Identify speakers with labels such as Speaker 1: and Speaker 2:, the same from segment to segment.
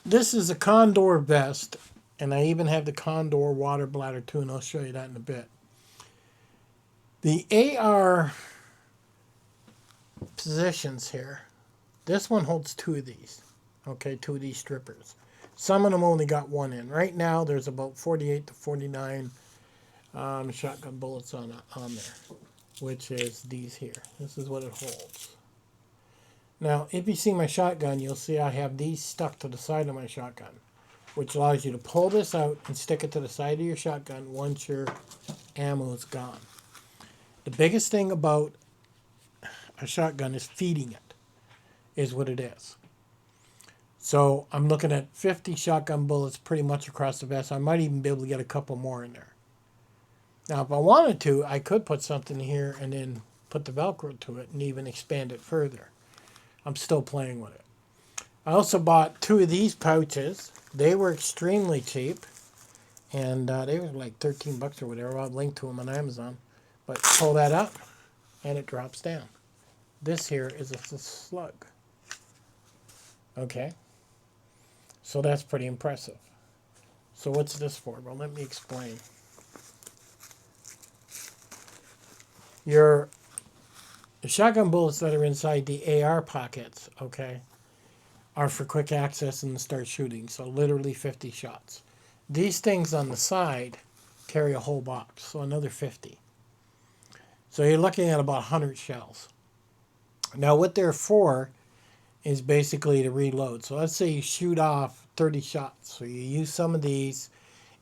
Speaker 1: This is a Condor vest, and I even have the Condor water bladder too, and I'll show you that in a bit. The AR positions here, this one holds two of these. Okay, two of these strippers. Some of them only got one in. Right now, there's about 48 to 49 shotgun bullets on there, which is these here. This is what it holds. Now, if you see my shotgun, you'll see I have these stuck to the side of my shotgun, which allows you to pull this out and stick it to the side of your shotgun once your ammo is gone. The biggest thing about a shotgun is feeding it, is what it is. So I'm looking at 50 shotgun bullets pretty much across the vest. I might even be able to get a couple more in there. Now, if I wanted to, I could put something here and then put the Velcro to it and even expand it further. I'm still playing with it. I also bought two of these pouches. They were extremely cheap, and they were like 13 bucks or whatever. I'll link to them on Amazon. But pull that up, and it drops down. This here is a slug. Okay, so that's pretty impressive. So what's this for? Well, let me explain. The shotgun bullets that are inside the AR pockets, okay, are for quick access and to start shooting. So literally 50 shots. These things on the side carry a whole box, so another 50. So you're looking at about 100 shells. Now what they're for is basically to reload. So let's say you shoot off 30 shots. So you use some of these,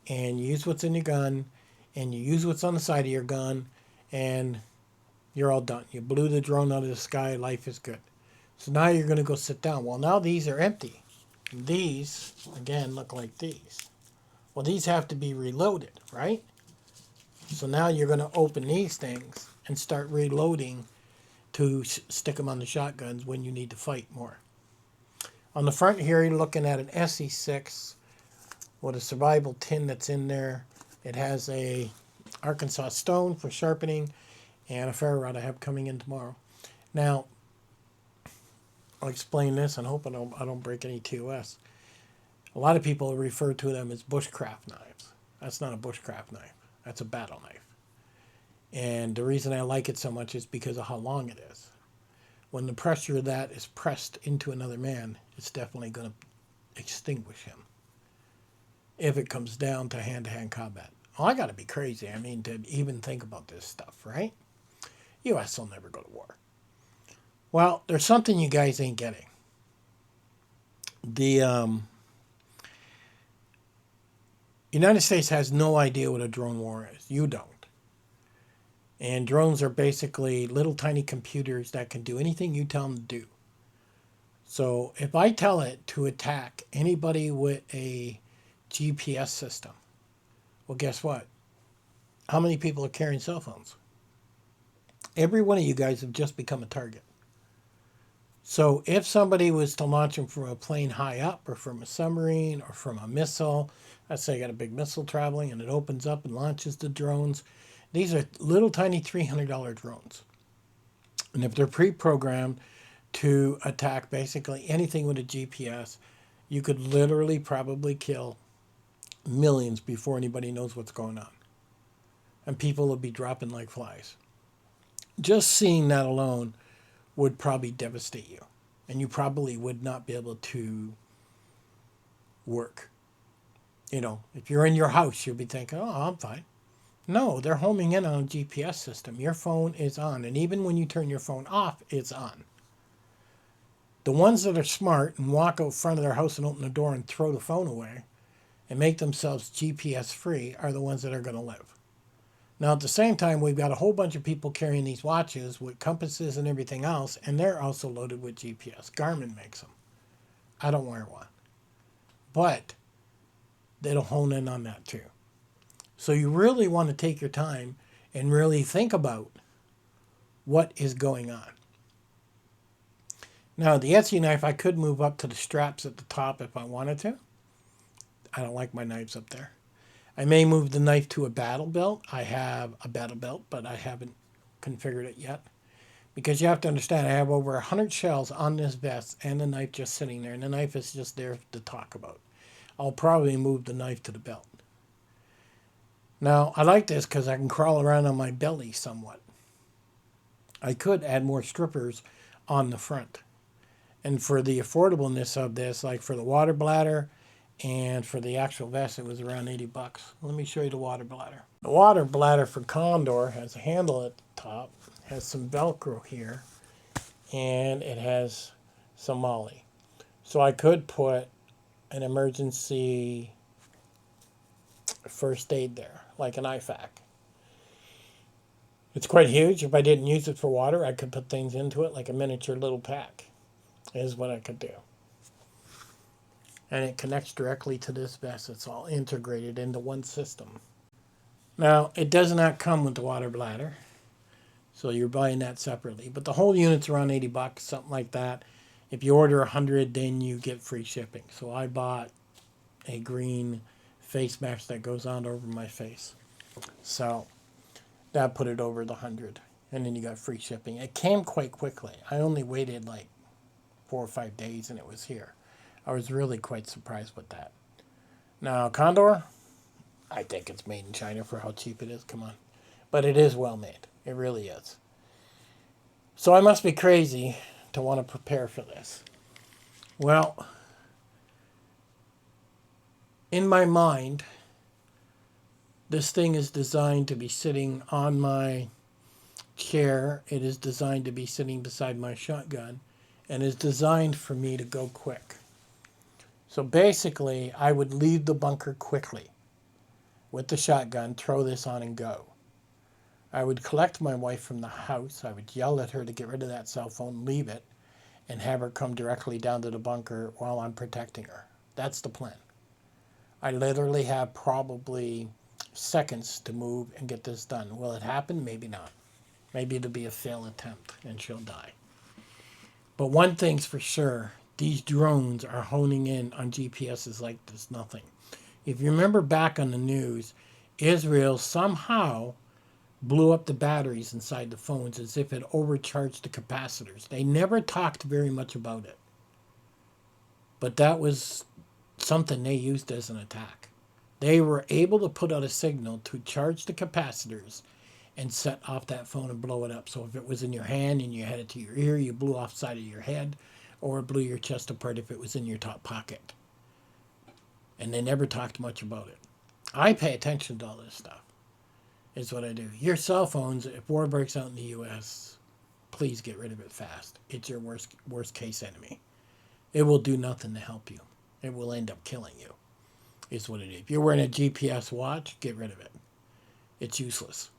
Speaker 1: and you use what's in your gun, and you use what's on the side of your gun, and you're all done. You blew the drone out of the sky, life is good. So now you're going to go sit down. Well, now these are empty. And these, again, look like these. Well, these have to be reloaded, right? So now you're going to open these things and start reloading to stick them on the shotguns when you need to fight more. On the front here, you're looking at an SE6 with a survival tin that's in there. It has a Arkansas stone for sharpening and a ferro rod I have coming in tomorrow. Now, I'll explain this and hope I don't break any TOS. A lot of people refer to them as bushcraft knives. That's not a bushcraft knife. That's a battle knife. And the reason I like it so much is because of how long it is. When the pressure of that is pressed into another man, it's definitely going to extinguish him. If it comes down to hand-to-hand combat. Oh, I got to be crazy, I mean, to even think about this stuff, right? U.S. will never go to war. Well, there's something you guys ain't getting. The United States has no idea what a drone war is. You don't. And drones are basically little tiny computers that can do anything you tell them to do. So if I tell it to attack anybody with a GPS system, well, guess what? How many people are carrying cell phones? Every one of you guys have just become a target. So if somebody was to launch them from a plane high up or from a submarine or from a missile, let's say you got a big missile traveling and it opens up and launches the drones. These are little tiny $300 drones. And if they're pre-programmed to attack basically anything with a GPS, you could literally probably kill millions before anybody knows what's going on. And people will be dropping like flies. Just seeing that alone would probably devastate you. And you probably would not be able to work. You know, if you're in your house, you'll be thinking, oh, I'm fine. No, they're homing in on a GPS system. Your phone is on. And even when you turn your phone off, it's on. The ones that are smart and walk out front of their house and open the door and throw the phone away and make themselves GPS free are the ones that are going to live. Now, at the same time, we've got a whole bunch of people carrying these watches with compasses and everything else, and they're also loaded with GPS. Garmin makes them. I don't wear one. But they'll hone in on that too. So you really want to take your time and really think about what is going on. Now, the Esee knife, I could move up to the straps at the top if I wanted to. I don't like my knives up there. I may move the knife to a battle belt. I have a battle belt, but I haven't configured it yet. Because you have to understand, I have over 100 shells on this vest and the knife just sitting there. And the knife is just there to talk about. I'll probably move the knife to the belt. Now, I like this because I can crawl around on my belly somewhat. I could add more strippers on the front. And for the affordableness of this, like for the water bladder and for the actual vest, it was around 80 bucks. Let me show you the water bladder. The water bladder for Condor has a handle at the top, has some Velcro here, and it has some molly. So I could put an emergency first aid there, like an IFAC. It's quite huge. If I didn't use it for water, I could put things into it like a miniature little pack, is what I could do. And it connects directly to this vest. It's all integrated into one system. Now, it does not come with the water bladder, so you're buying that separately. But the whole unit's around 80 bucks, something like that. If you order 100, then you get free shipping. So I bought a green face mask that goes on over my face. So that put it over the 100. And then you got free shipping. It came quite quickly. I only waited like 4 or 5 days and it was here. I was really quite surprised with that. Now, Condor, I think it's made in China for how cheap it is. Come on. But it is well made. It really is. So I must be crazy to want to prepare for this. Well, in my mind, this thing is designed to be sitting on my chair. It is designed to be sitting beside my shotgun and is designed for me to go quick. So basically, I would leave the bunker quickly with the shotgun, throw this on and go. I would collect my wife from the house. I would yell at her to get rid of that cell phone, leave it, and have her come directly down to the bunker while I'm protecting her. That's the plan. I literally have probably seconds to move and get this done. Will it happen? Maybe not. Maybe it'll be a failed attempt and she'll die. But one thing's for sure, these drones are honing in on GPSs like there's nothing. If you remember back on the news, Israel somehow blew up the batteries inside the phones as if it overcharged the capacitors. They never talked very much about it. But that was something they used as an attack. They were able to put out a signal to charge the capacitors and set off that phone and blow it up. So if it was in your hand and you had it to your ear, you blew off the side of your head, or it blew your chest apart if it was in your top pocket. And they never talked much about it. I pay attention to all this stuff, is what I do. Your cell phones, if war breaks out in the U.S., please get rid of it fast. It's your worst case enemy. It will do nothing to help you. It will end up killing you, is what it is. If you're wearing a GPS watch, get rid of it. It's useless.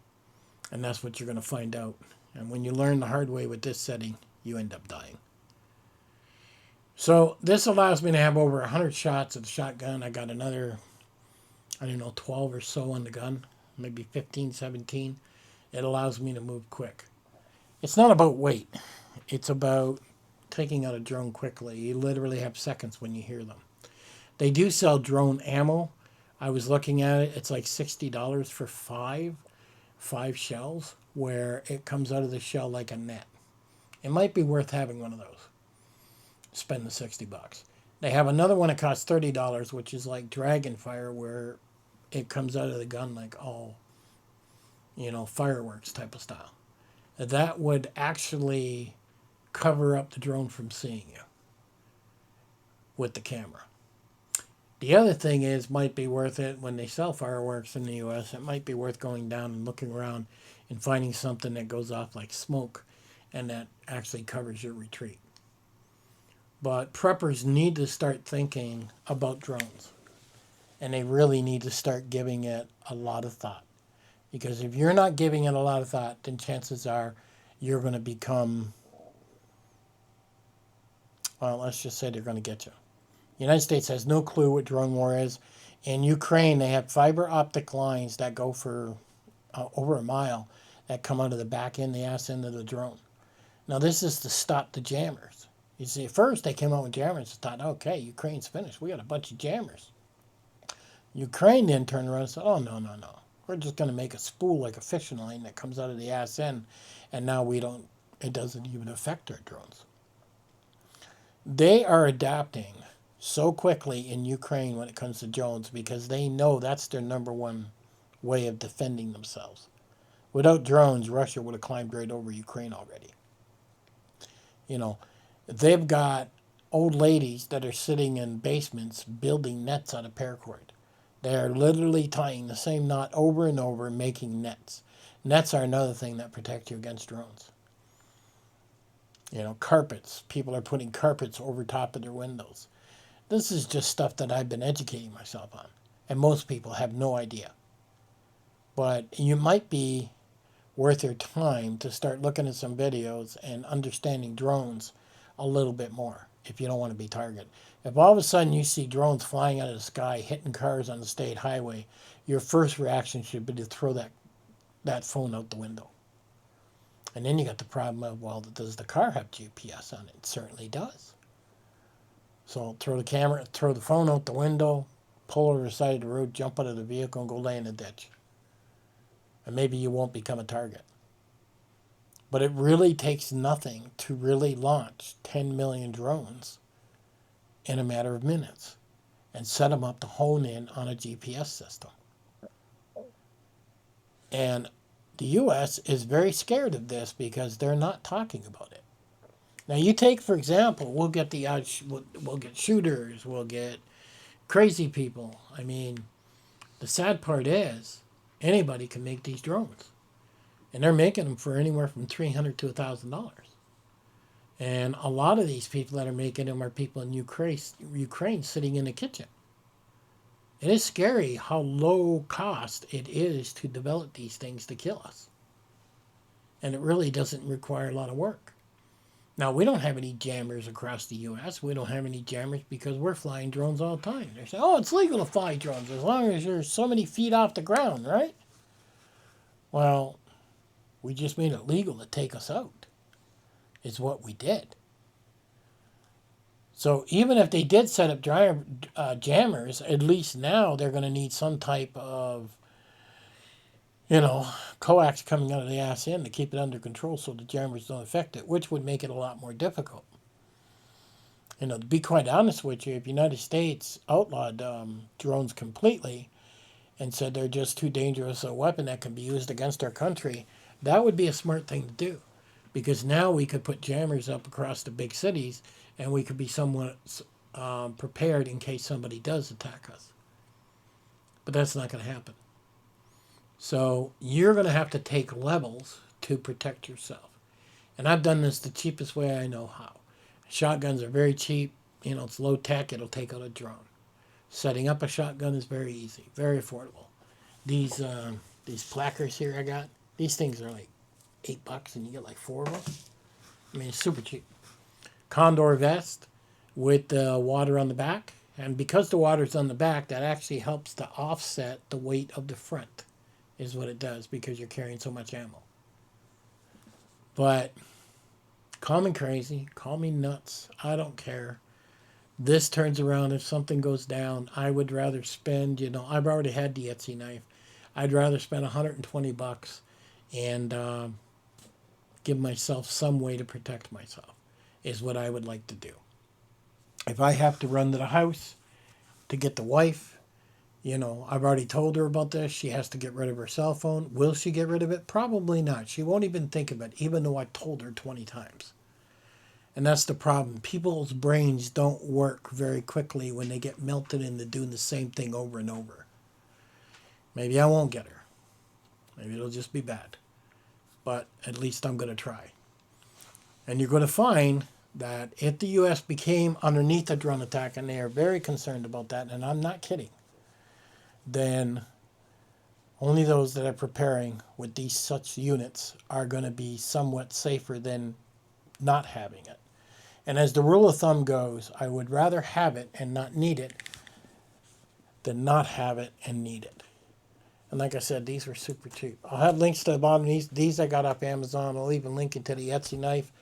Speaker 1: And that's what you're going to find out. And when you learn the hard way with this setting, you end up dying. So this allows me to have over 100 shots of the shotgun. I got another, 12 or so on the gun, maybe 15, 17. It allows me to move quick. It's not about weight. It's about taking out a drone quickly. You literally have seconds when you hear them. They do sell drone ammo. I was looking at it. It's like $60 for five shells, where it comes out of the shell like a net. It might be worth having one of those. Spend the 60 bucks. They have another one that costs $30, which is like dragon fire, where it comes out of the gun like all, fireworks type of style. That would actually cover up the drone from seeing you with the camera. The other thing is, might be worth it when they sell fireworks in the U.S., it might be worth going down and looking around and finding something that goes off like smoke and that actually covers your retreat. But preppers need to start thinking about drones. And they really need to start giving it a lot of thought. Because if you're not giving it a lot of thought, then chances are you're going to become, well, let's just say they're going to get you. The United States has no clue what drone war is. In Ukraine, they have fiber optic lines that go for over a mile that come out of the back end, the ass end of the drone. Now, this is to stop the jammers. You see, at first they came out with jammers and thought, okay, Ukraine's finished. We got a bunch of jammers. Ukraine then turned around and said, oh, no. We're just going to make a spool like a fishing line that comes out of the ass end, and now it doesn't even affect our drones. They are adapting so quickly in Ukraine when it comes to drones because they know that's their number one way of defending themselves. Without drones, Russia would have climbed right over Ukraine already. You know, they've got old ladies that are sitting in basements building nets out of paracord. They are literally tying the same knot over and over, making nets. Nets are another thing that protect you against drones. Carpets. People are putting carpets over top of their windows. This is just stuff that I've been educating myself on. And most people have no idea. But you might be worth your time to start looking at some videos and understanding drones a little bit more if you don't want to be targeted. If all of a sudden you see drones flying out of the sky, hitting cars on the state highway, your first reaction should be to throw that phone out the window. And then you got the problem of, well, does the car have GPS on it? It certainly does. So throw the phone out the window, pull over the side of the road, jump out of the vehicle, and go lay in a ditch. And maybe you won't become a target. But it really takes nothing to really launch 10 million drones in a matter of minutes and set them up to hone in on a GPS system. And the U.S. is very scared of this because they're not talking about it. Now, you take, for example, we'll get we'll get shooters, we'll get crazy people. I mean, the sad part is anybody can make these drones. And they're making them for anywhere from $300 to $1,000. And a lot of these people that are making them are people in Ukraine sitting in the kitchen. It is scary how low cost it is to develop these things to kill us. And it really doesn't require a lot of work. Now, we don't have any jammers across the U.S. We don't have any jammers because we're flying drones all the time. They say, oh, it's legal to fly drones as long as you're so many feet off the ground, right? Well, we just made it legal to take us out, is what we did. So even if they did set up jammers, at least now they're going to need some type of, coax coming out of the ass end to keep it under control so the jammers don't affect it, which would make it a lot more difficult. To be quite honest with you, if the United States outlawed drones completely and said they're just too dangerous a weapon that can be used against our country, that would be a smart thing to do. Because now we could put jammers up across the big cities and we could be somewhat prepared in case somebody does attack us. But that's not going to happen. So you're going to have to take levels to protect yourself. And I've done this the cheapest way I know how. Shotguns are very cheap. It's low tech. It'll take out a drone. Setting up a shotgun is very easy, very affordable. These placards here I got, these things are like $8 and you get like 4 of them. I mean, it's super cheap. Condor vest with the water on the back. And because the water's on the back, that actually helps to offset the weight of the front, is what it does, because you're carrying so much ammo. But call me crazy, call me nuts, I don't care. This turns around, if something goes down, I would rather spend, I've already had the Esee knife. I'd rather spend $120 and give myself some way to protect myself, is what I would like to do. If I have to run to the house to get the wife, I've already told her about this. She has to get rid of her cell phone. Will she get rid of it? Probably not. She won't even think of it, even though I told her 20 times. And that's the problem. People's brains don't work very quickly when they get melted into doing the same thing over and over. Maybe I won't get her. Maybe it'll just be bad. But at least I'm going to try. And you're going to find that if the U.S. became underneath a drone attack, and they are very concerned about that, and I'm not kidding, then only those that are preparing with these such units are going to be somewhat safer than not having it. And as the rule of thumb goes, I would rather have it and not need it than not have it and need it. And like I said, these were super cheap. I'll have links to the bottom. These I got off Amazon. I'll even link it to the Esee knife.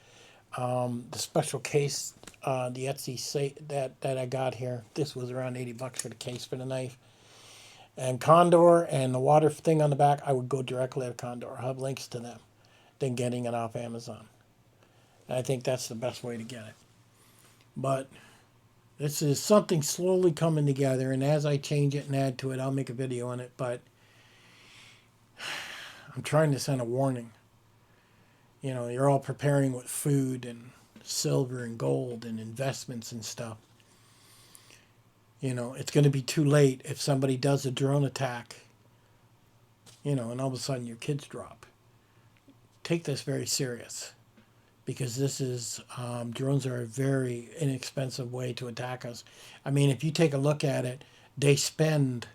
Speaker 1: The special case, the Esee that I got here. This was around $80 for the case for the knife. And Condor and the water thing on the back, I would go directly to Condor. I'll have links to them than getting it off Amazon. I think that's the best way to get it. But this is something slowly coming together, and as I change it and add to it, I'll make a video on it. But I'm trying to send a warning. You know, you're all preparing with food and silver and gold and investments and stuff. You know, it's going to be too late if somebody does a drone attack, you know, and all of a sudden your kids drop. Take this very serious, because this is drones are a very inexpensive way to attack us. I mean, if you take a look at it, they spend,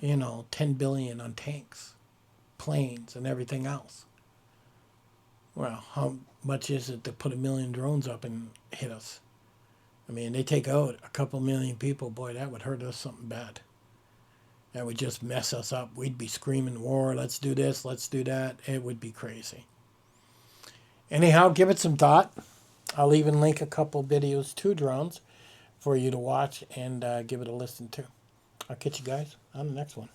Speaker 1: you know, 10 billion on tanks, planes, and everything else. Well, how much is it to put 1 million drones up and hit us? I mean, they take out a couple million people. Boy, that would hurt us something bad. That would just mess us up. We'd be screaming war. Let's do this. Let's do that. It would be crazy. Anyhow, give it some thought. I'll even link a couple videos to drones for you to watch and give it a listen to. I'll catch you guys on the next one.